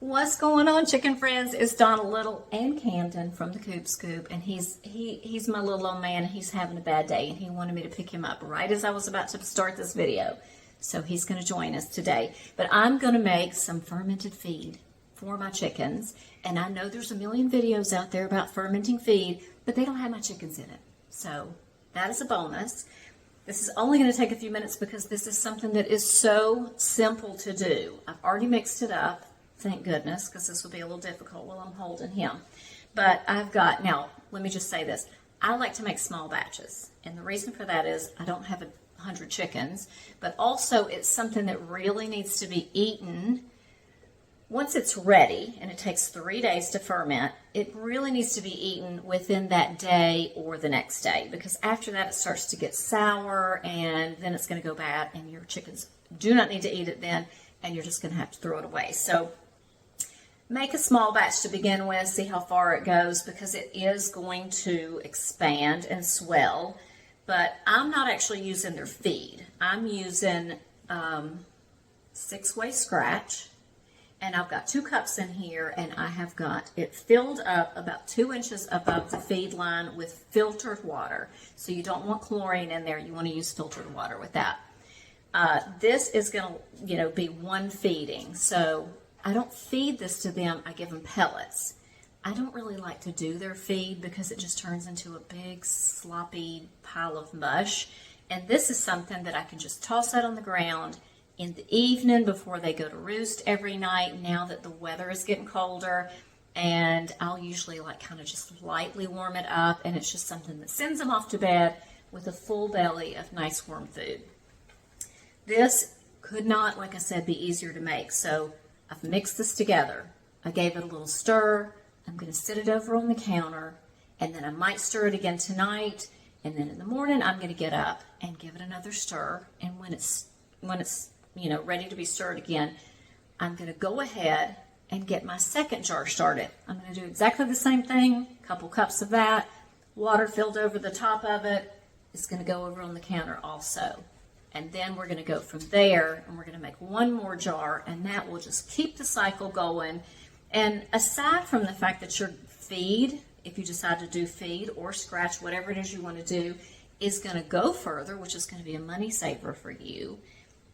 What's going on, chicken friends? It's Donna Little and Camden from the Coop Scoop, and he's my little old man. He's having a bad day, and he wanted me to pick him up right as I was about to start this video. So he's going to join us today. But I'm going to make some fermented feed for my chickens, and I know there's a million videos out there about fermenting feed, but they don't have my chickens in it. So that is a bonus. This is only going to take a few minutes because this is something that is so simple to do. I've already mixed it up. Thank goodness, because this will be a little difficult while I'm holding him. But now, let me just say this. I like to make small batches. And the reason for that is I don't have 100 chickens, but also it's something that really needs to be eaten once it's ready, and it takes 3 days to ferment. It really needs to be eaten within that day or the next day, because after that it starts to get sour, and then it's going to go bad, and your chickens do not need to eat it then, and you're just going to have to throw it away. So make a small batch to begin with, see how far it goes, because it is going to expand and swell. But I'm not actually using their feed. I'm using 6-way scratch, and I've got 2 cups in here, and I have got it filled up about 2 inches above the feed line with filtered water. So you don't want chlorine in there. You want to use filtered water with that. This is going to, be one feeding. So I don't feed this to them. I give them pellets. I don't really like to do their feed because it just turns into a big sloppy pile of mush. And this is something that I can just toss out on the ground in the evening before they go to roost every night, now that the weather is getting colder. And I'll usually kind of just lightly warm it up, and it's just something that sends them off to bed with a full belly of nice warm food. This could not, like I said, be easier to make. So I've mixed this together. I gave it a little stir. I'm going to sit it over on the counter, and then I might stir it again tonight, and then in the morning I'm going to get up and give it another stir. And when it's ready to be stirred again, I'm going to go ahead and get my second jar started. I'm going to do exactly the same thing. A couple cups of that, water filled over the top of it. It's going to go over on the counter also. And then we're going to go from there, and we're going to make one more jar, and that will just keep the cycle going. And aside from the fact that your feed, if you decide to do feed or scratch, whatever it is you want to do, is going to go further, which is going to be a money saver for you,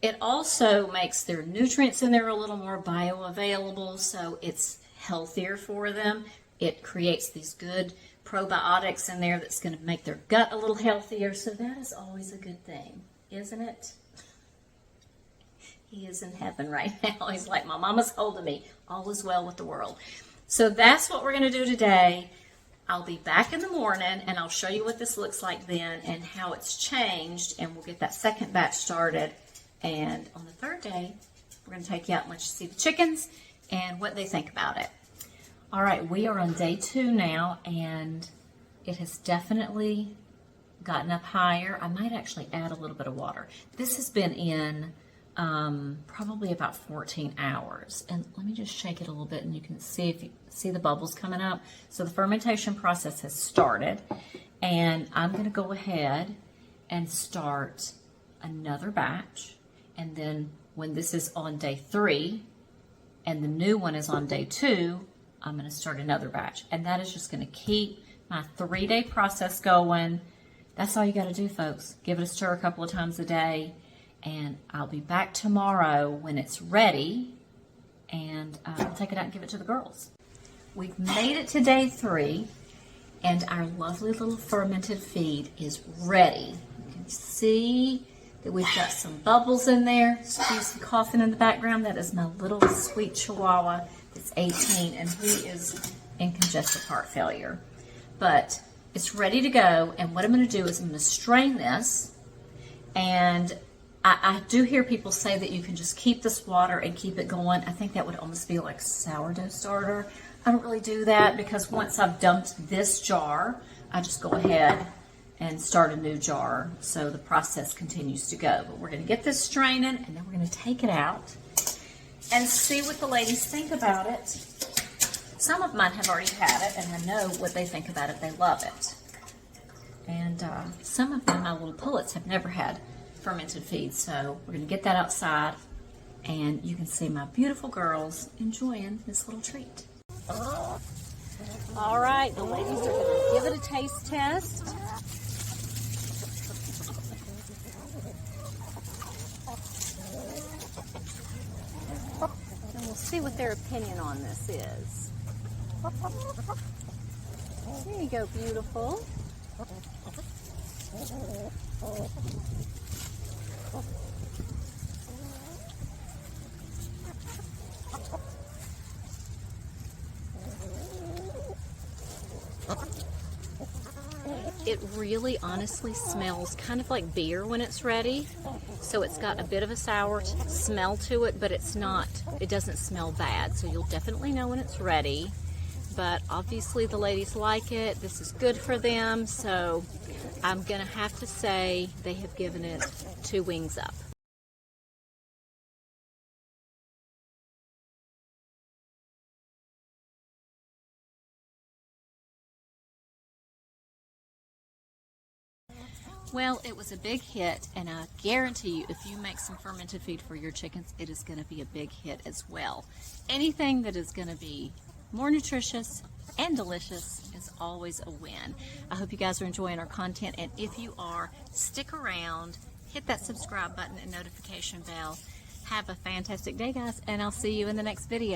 it also makes their nutrients in there a little more bioavailable, so it's healthier for them. It creates these good probiotics in there that's going to make their gut a little healthier, so that is always a good thing. Isn't it? He is in heaven right now. He's like, my mama's holding me. All is well with the world. So that's what we're going to do today. I'll be back in the morning, and I'll show you what this looks like then and how it's changed, and we'll get that second batch started. And on the third day, we're going to take you out and let you see the chickens and what they think about it. All right, we are on day 2 now, and it has definitely gotten up higher. I might actually add a little bit of water. This has been in probably about 14 hours. And let me just shake it a little bit, and you can see if you see the bubbles coming up. So the fermentation process has started, and I'm going to go ahead and start another batch. And then when this is on day 3 and the new one is on day 2, I'm going to start another batch. And that is just going to keep my 3-day process going. That's all you got to do, folks. Give it a stir a couple of times a day, and I'll be back tomorrow when it's ready, and I'll take it out and give it to the girls. We've made it to day 3, and our lovely little fermented feed is ready. You can see that we've got some bubbles in there. Excuse the coughing in the background. That is my little sweet Chihuahua that's 18, and he is in congestive heart failure. But it's ready to go, and what I'm going to do is I'm going to strain this, and I do hear people say that you can just keep this water and keep it going. I think that would almost be like sourdough starter. I don't really do that, because once I've dumped this jar, I just go ahead and start a new jar, so the process continues to go. But we're going to get this straining, and then we're going to take it out and see what the ladies think about it. Some of mine have already had it, and I know what they think about it. They love it. And some of them, my little pullets, have never had fermented feed. So we're going to get that outside and you can see my beautiful girls enjoying this little treat. All right, the ladies are going to give it a taste test. And we'll see what their opinion on this is. There you go, beautiful. It really honestly smells kind of like beer when it's ready. So it's got a bit of a sour smell to it, but it's not, it doesn't smell bad. So you'll definitely know when it's ready. But obviously the ladies like it. This is good for them. So I'm gonna have to say they have given it 2 wings up. Well, it was a big hit, and I guarantee you, if you make some fermented feed for your chickens, it is going to be a big hit as well. Anything that is going to be more nutritious and delicious is always a win. I hope you guys are enjoying our content, and if you are, stick around, hit that subscribe button and notification bell. Have a fantastic day, guys, and I'll see you in the next video.